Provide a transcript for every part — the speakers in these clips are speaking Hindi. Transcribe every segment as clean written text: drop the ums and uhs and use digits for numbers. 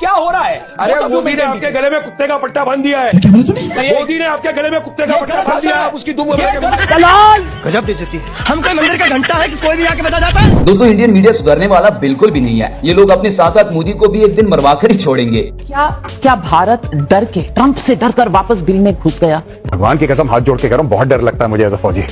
क्या हो रहा है? अरे मोदी ने आपके गले में कुत्ते का पट्टा बांध दिया है। मोदी ने आपके गले में कुत्ते का पट्टा बांध दिया है, आप उसकी दुम गजब बेइज्जती। हम कोई मंदिर का घंटा है कि कोई भी आके बता जाता है। दोस्तों, इंडियन मीडिया सुधरने वाला बिल्कुल भी नहीं है। ये लोग अपने साथ साथ मोदी को भी एक दिन मरवाकर ही छोड़ेंगे। क्या भारत डर के, ट्रंप से डर कर वापस बिल में घुस गया? भगवान की कसम हाथ जोड़ के कह रहा हूं, बहुत डर लगता है मुझे एज अ फौजी।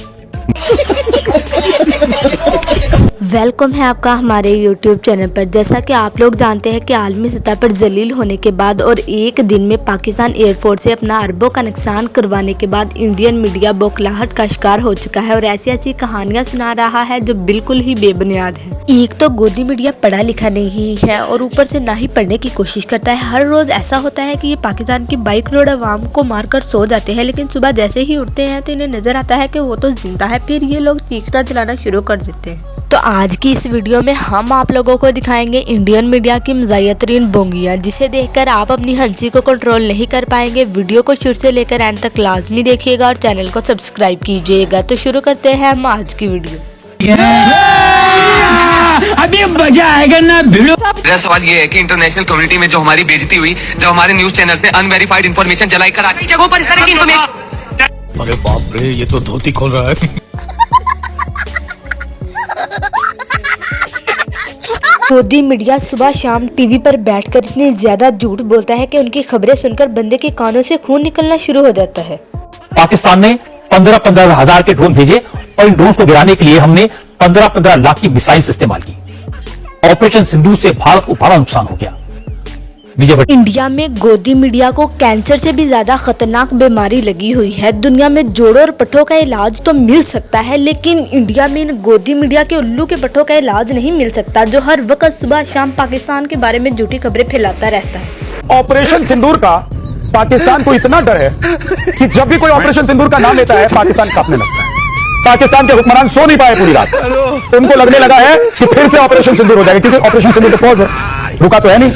वेलकम है आपका हमारे YouTube चैनल पर। जैसा कि आप लोग जानते हैं कि आलमी सतह पर जलील होने के बाद और एक दिन में पाकिस्तान एयरफोर्स से अपना अरबों का नुकसान करवाने के बाद इंडियन मीडिया बौखलाहट का शिकार हो चुका है और ऐसी ऐसी कहानियां सुना रहा है जो बिल्कुल ही बेबुनियाद है। एक तो गोदी मीडिया पढ़ा लिखा नहीं है और ऊपर से ना ही पढ़ने की कोशिश करता है। हर रोज ऐसा होता है कि ये पाकिस्तान की 22 करोड़ आवाम को मारकर सो जाते हैं, लेकिन सुबह जैसे ही उठते हैं तो इन्हें नजर आता है कि वो तो जिंदा है, फिर ये लोग चीखना चलाना शुरू कर देते हैं। तो आज की इस वीडियो में हम आप लोगों को दिखाएंगे इंडियन मीडिया की मज़ाहियतरीन बोंगियां, जिसे देखकर आप अपनी हंसी को कंट्रोल नहीं कर पाएंगे। वीडियो को शुरू से लेकर एंड तक लाजमी देखिएगा और चैनल को सब्सक्राइब कीजिएगा। तो शुरू करते हैं हम आज की वीडियो। अभी मजा आएगा ना भिड़ो। मेरा सवाल ये है कि इंटरनेशनल कम्युनिटी में जो हमारी बेइज्जती हुई, जब हमारे न्यूज चैनल ने अनवेरिफाइड इन्फॉर्मेशन चलाई कर कई जगहों पर इस तरह की इन्फॉर्मेशन। अरे बाप रे, ये तो धोती खोल रहा है। मोदी मीडिया सुबह शाम टीवी पर बैठकर इतनी ज्यादा झूठ बोलता है कि उनकी खबरें सुनकर बंदे के कानों से खून निकलना शुरू हो जाता है। पाकिस्तान ने 15-15 हजार के ड्रोन भेजे और इन ड्रोन को गिराने के लिए हमने 15-15 लाख की मिसाइल्स इस्तेमाल की। ऑपरेशन सिंदूर से भारत को बड़ा नुकसान हो गया। इंडिया में गोदी मीडिया को कैंसर से भी ज्यादा खतरनाक बीमारी लगी हुई है। दुनिया में जोड़ों और पट्टों का इलाज तो मिल सकता है, लेकिन इंडिया में इन गोदी मीडिया के उल्लू के पट्टों का इलाज नहीं मिल सकता, जो हर वक्त सुबह शाम पाकिस्तान के बारे में झूठी खबरें फैलाता रहता है। ऑपरेशन सिंदूर का पाकिस्तान को इतना डर है कि जब भी कोई ऑपरेशन सिंदूर का नाम लेता है पाकिस्तान कांपने लगता है। पाकिस्तान के हुक्मरान सो नहीं पाए पूरी रात, उनको लगने लगा है कि फिर से ऑपरेशन सिंदूर हो जाएगा, क्योंकि ऑपरेशन सिंदूर तो पॉज है, रुका तो है नहीं।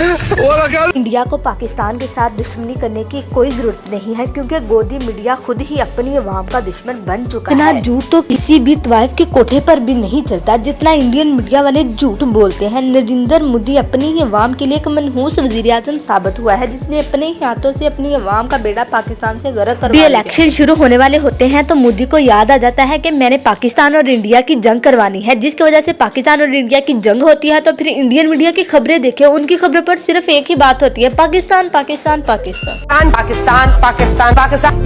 इंडिया को पाकिस्तान के साथ दुश्मनी करने की कोई जरूरत नहीं है, क्योंकि गोदी मीडिया खुद ही अपनी अवाम का दुश्मन बन चुका है। इतना झूठ तो किसी भी तवाइफ के कोठे पर भी नहीं चलता जितना इंडियन मीडिया वाले झूठ बोलते हैं। नरेंद्र मोदी अपनी ही अवाम के लिए एक मनहूस वज़ीर-ए-आज़म साबित हुआ है, जिसने अपने ही हाथों से अपनी अवाम का बेड़ा पाकिस्तान से गर्क करवा दिया। इलेक्शन शुरू होने वाले होते हैं तो मोदी को याद आ जाता है कि मैंने पाकिस्तान और इंडिया की जंग करवानी है, जिसकी वजह से पाकिस्तान और इंडिया की जंग होती है। तो फिर इंडियन मीडिया की खबरें देखे, उनकी खबरों पर सिर्फ एक ही बात होती है, पाकिस्तान पाकिस्तान पाकिस्तान पाकिस्तान पाकिस्तान पाकिस्तान,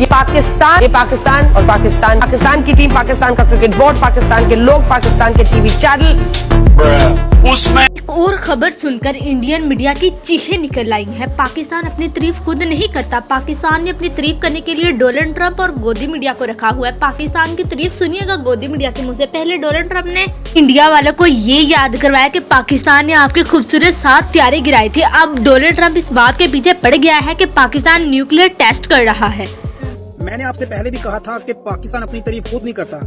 ये पाकिस्तान और पाकिस्तान, पाकिस्तान की टीम, पाकिस्तान का क्रिकेट बोर्ड, पाकिस्तान के लोग, पाकिस्तान के टीवी चैनल। उसमें एक और खबर सुनकर इंडियन मीडिया की चीखें निकल आई हैं। पाकिस्तान अपनी तारीफ खुद नहीं करता, पाकिस्तान ने अपनी तारीफ करने के लिए डोनाल्ड ट्रंप और गोदी मीडिया को रखा हुआ है। पाकिस्तान की तारीफ सुनिएगा गोदी मीडिया के मुंह से। पहले डोनाल्ड ट्रंप ने इंडिया वालों को ये याद करवाया कि पाकिस्तान ने आपके खूबसूरत 7 त्यारे गिराए थे। अब डोनाल्ड ट्रंप इस बात के पीछे पड़ गया है कि पाकिस्तान न्यूक्लियर टेस्ट कर रहा है। मैंने आपसे पहले भी कहा था कि पाकिस्तान अपनी तारीफ खुद नहीं करता।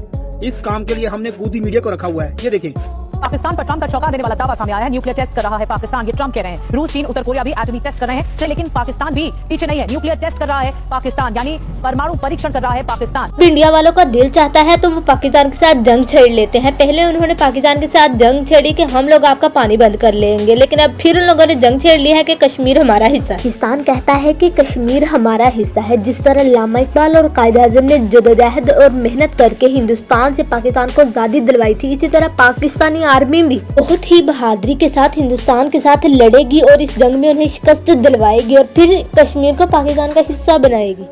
इस काम के लिए हमने गोदी मीडिया को रखा हुआ है। ये देखें, पाकिस्तान पर ट्रंप का चौंका देने वाला दावा सामने आया है। न्यूक्लियर टेस्ट कर रहा है पाकिस्तान, ये ट्रंप कह रहे हैं। रूस, चीन, उत्तर कोरिया भी एटमी टेस्ट कर रहे हैं, लेकिन पाकिस्तान भी पीछे नहीं है। न्यूक्लियर टेस्ट कर रहा है पाकिस्तान, यानी परमाणु परीक्षण कर रहा है पाकिस्तान। इंडिया वालों का दिल चाहता है तो वो पाकिस्तान के साथ जंग छेड़ लेते हैं। पहले उन्होंने पाकिस्तान के साथ जंग छेड़ी कि हम लोग आपका पानी बंद कर लेंगे, लेकिन अब फिर उन लोगों ने जंग छेड़ ली है कि कश्मीर हमारा हिस्सा। पाकिस्तान कहता है कि कश्मीर हमारा हिस्सा है। जिस तरह अल्लामा इकबाल और कायद-ए-आज़म ने जदोजहद और मेहनत करके हिंदुस्तान से पाकिस्तान को आजादी दिलवाई थी, इसी तरह पाकिस्तानी आर्मी भी बहुत ही बहादुरी के साथ हिंदुस्तान के साथ लड़ेगी और इस जंग में उन्हें शिकस्त दिलवाएगी और फिर कश्मीर को पाकिस्तान का हिस्सा बनाएगी।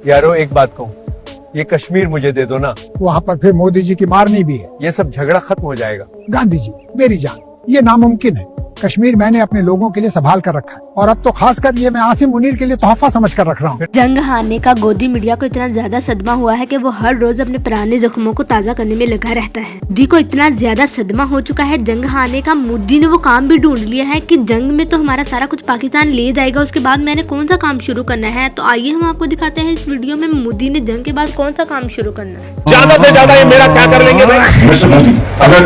यारो एक बात कहूँ, ये कश्मीर मुझे दे दो ना, वहाँ पर फिर मोदी जी की मारनी भी है। ये सब झगड़ा खत्म हो जाएगा। गांधी जी मेरी जान, ये नामुमकिन है। कश्मीर मैंने अपने लोगों के लिए संभाल कर रखा है और अब तो खासकर ये मैं आसिम मुनीर के लिए तोहफा समझ कर रख रहा हूँ। जंग हारने का गोदी मीडिया को इतना ज्यादा सदमा हुआ है कि वो हर रोज अपने पुराने जख्मों को ताजा करने में लगा रहता है। मोदी को इतना ज्यादा सदमा हो चुका है जंग हारने का, मोदी ने वो काम भी ढूंढ लिया है कि जंग में तो हमारा सारा कुछ पाकिस्तान ले जाएगा, उसके बाद मैंने कौन सा काम शुरू करना है। तो आइए हम आपको दिखाते हैं इस वीडियो में मोदी ने जंग के बाद कौन सा काम शुरू करना है। ज्यादा से ज्यादा ये मेरा क्या कर लेंगे मिस्टर मोदी, अगर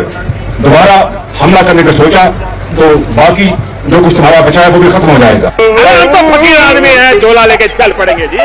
दोबारा हमला करने का सोचा तो बाकी जो कुछ तुम्हारा बचा है वो भी खत्म हो जाएगा। हम तो फकीर आदमी है, झोला लेके चल पड़ेंगे जी।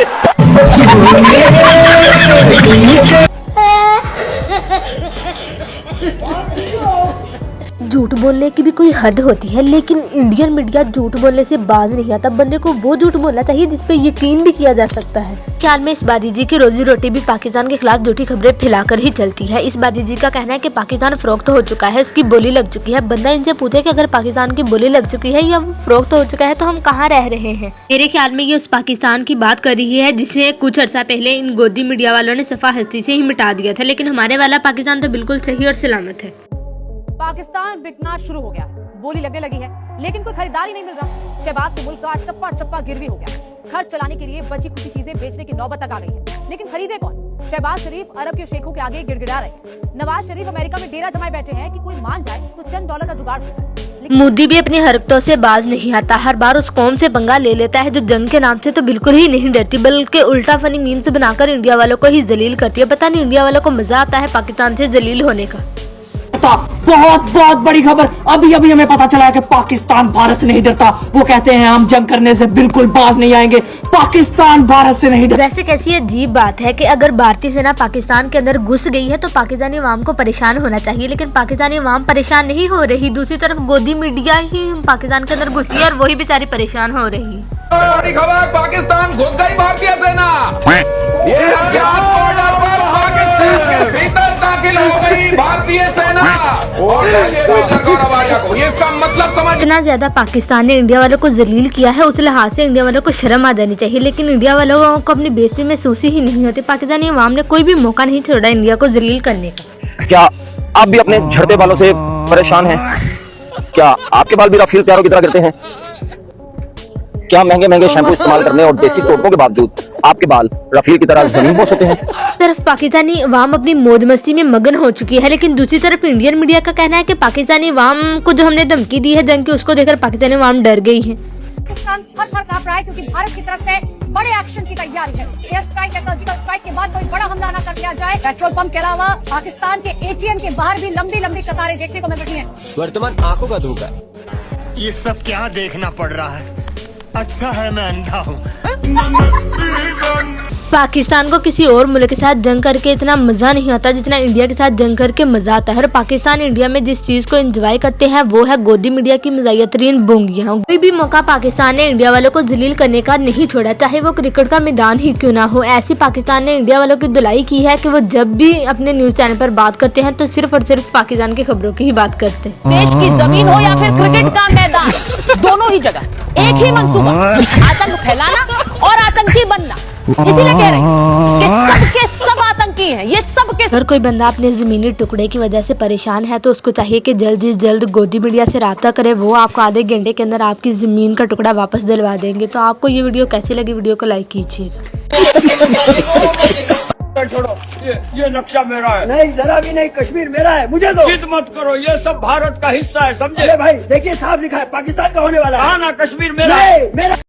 झूठ बोलने की भी कोई हद होती है, लेकिन इंडियन मीडिया झूठ बोलने से बाज नहीं आता। बंदे को वो झूठ बोलना चाहिए जिसपे यकीन भी किया जा सकता है। ख्याल में इस्बादी जी की रोजी रोटी भी पाकिस्तान के खिलाफ झूठी खबरें फैलाकर ही चलती है। इस्बादी जी का कहना है कि पाकिस्तान फरोख्त हो चुका है, उसकी बोली लग चुकी है। बंदा इनसे पूछे कि अगर पाकिस्तान की बोली लग चुकी है या फरोख्त हो चुका है तो हम कहाँ रह रहे हैं। मेरे ख्याल में ये उस पाकिस्तान की बात कर रही है जिसे कुछ अर्सा पहले इन गोदी मीडिया वालों ने सफा हस्ती से ही मिटा दिया था, लेकिन हमारे वाला पाकिस्तान तो बिल्कुल सही और सलामत है। पाकिस्तान बिकना शुरू हो गया, बोली लगने लगी है, लेकिन कोई खरीदार ही नहीं मिल रहा। शहबाज के मुल्क का चप्पा चप्पा गिरवी हो गया, खर्च चलाने के लिए बची कुछ चीजें बेचने की नौबत तक आ गई है, लेकिन खरीदे कौन? शहबाज शरीफ अरब के शेखों के आगे गिड़गिड़ा रहे। नवाज शरीफ अमेरिका में डेरा जमाए बैठे हैं कि कोई मान जाए तो चंद डॉलर का जुगाड़ हो जाए। मोदी भी अपनी हरकतों से बाज नहीं आता, हर बार उस कौम से पंगा ले लेता है जो जंग के नाम से तो बिल्कुल ही नहीं डरती, बल्कि उल्टा फनी मीम्स बनाकर इंडिया वालों को ही जलील करती है। पता नहीं इंडिया वालों को मजा आता है पाकिस्तान से जलील होने का। बहुत बहुत बड़ी खबर अभी हमें पता चला है कि पाकिस्तान भारत से नहीं डरता। वो कहते हैं हम जंग करने से बिल्कुल बाज नहीं आएंगे, पाकिस्तान भारत से नहीं डरता। वैसे कैसी अजीब बात है कि अगर भारतीय सेना पाकिस्तान के अंदर घुस गई है तो पाकिस्तानी अवाम को परेशान होना चाहिए, लेकिन पाकिस्तानी अवाम परेशान नहीं हो रही। दूसरी तरफ गोदी मीडिया ही पाकिस्तान के अंदर घुसी है और वही बेचारी परेशान हो रही। बड़ी खबर, पाकिस्तान घुस गई भारतीय सेना। ये अज्ञात बॉर्डर पर पाकिस्तान के भीतर दाखिल हो गई भारतीय सेना। ये इसका मतलब समझ। इतना ज्यादा पाकिस्तान ने इंडिया वालों को जलील किया है, उस लिहाज से इंडिया वालों को शर्म आ जानी चाहिए, लेकिन इंडिया वालों को अपनी बेइज्जती महसूस ही नहीं होती। पाकिस्तानी अवाम ने कोई भी मौका नहीं छोड़ा इंडिया को जलील करने का। क्या आप भी अपने झड़ते बालों से परेशान हैं? क्या आपके बाल भी रफील त्यारों की तरह गिरते हैं? क्या महंगे महंगे शैम्पू इस्तेमाल करने और देसी टोटकों के बावजूद आपके बाल रफील की तरह जमीन बोस होते हैं? तरफ पाकिस्तानी अवाम अपनी मौज मस्ती में मगन हो चुकी है, लेकिन दूसरी तरफ इंडियन मीडिया का कहना है कि पाकिस्तानी अवाम को जो हमने धमकी दी है जंग की, उसको देखकर पाकिस्तानी अवाम डर गई है। पाकिस्तान थर-थर कांप रहा है क्योंकि भारत की तरफ से बड़े एक्शन की तैयारी है। एयर स्ट्राइक या सर्जिकल स्ट्राइक के बाद कोई बड़ा हमला न कर दिया जाए। पेट्रोल पंप के अलावा पाकिस्तान के ATM के बाहर भी लंबी लंबी कतारें देखने को मिल रही है। वर्तमान आंखों का धोखा। ये सब क्या देखना पड़ रहा है? अच्छा है मैं अंधा हूँ। पाकिस्तान को किसी और मुल्क के साथ जंग करके इतना मजा नहीं आता जितना इंडिया के साथ जंग करके मजा आता है। और पाकिस्तान इंडिया में जिस चीज को एंजॉय करते हैं वो है गोदी मीडिया की मजाहिया तरीन बोंगियां। कोई भी मौका पाकिस्तान ने इंडिया वालों को जलील करने का नहीं छोड़ा, चाहे वो क्रिकेट का मैदान ही क्यों ना हो। ऐसी पाकिस्तान ने इंडिया वालों की धुलाई की है कि वो जब भी अपने न्यूज चैनल पर बात करते हैं तो सिर्फ और सिर्फ पाकिस्तान की खबरों की ही बात करते हैं। देश की जमीन हो या फिर क्रिकेट का मैदान, दोनों ही जगह एक ही मंसूबा, आतंक फैलाना और आतंकी बनना। इसीलिए कह रहे हैं कि सबके सब आतंकी हैं, ये सबके। अगर कोई बंदा अपने जमीनी टुकड़े की वजह से परेशान है तो उसको चाहिए कि जल्द से जल्द गोदी मीडिया से राब्ता करे, वो आपको आधे घंटे के अंदर आपकी जमीन का टुकड़ा वापस दिलवा देंगे। तो आपको ये वीडियो कैसी लगी, वीडियो को लाइक कीजिएगा। छोड़ो, ये नक्शा मेरा है। नहीं, जरा भी नहीं, कश्मीर मेरा है, मुझे दो। जिद मत करो, ये सब भारत का हिस्सा है, समझे? अरे भाई देखिए साफ लिखा है पाकिस्तान का होने वाला है। हाँ ना, कश्मीर मेरा है। मेरा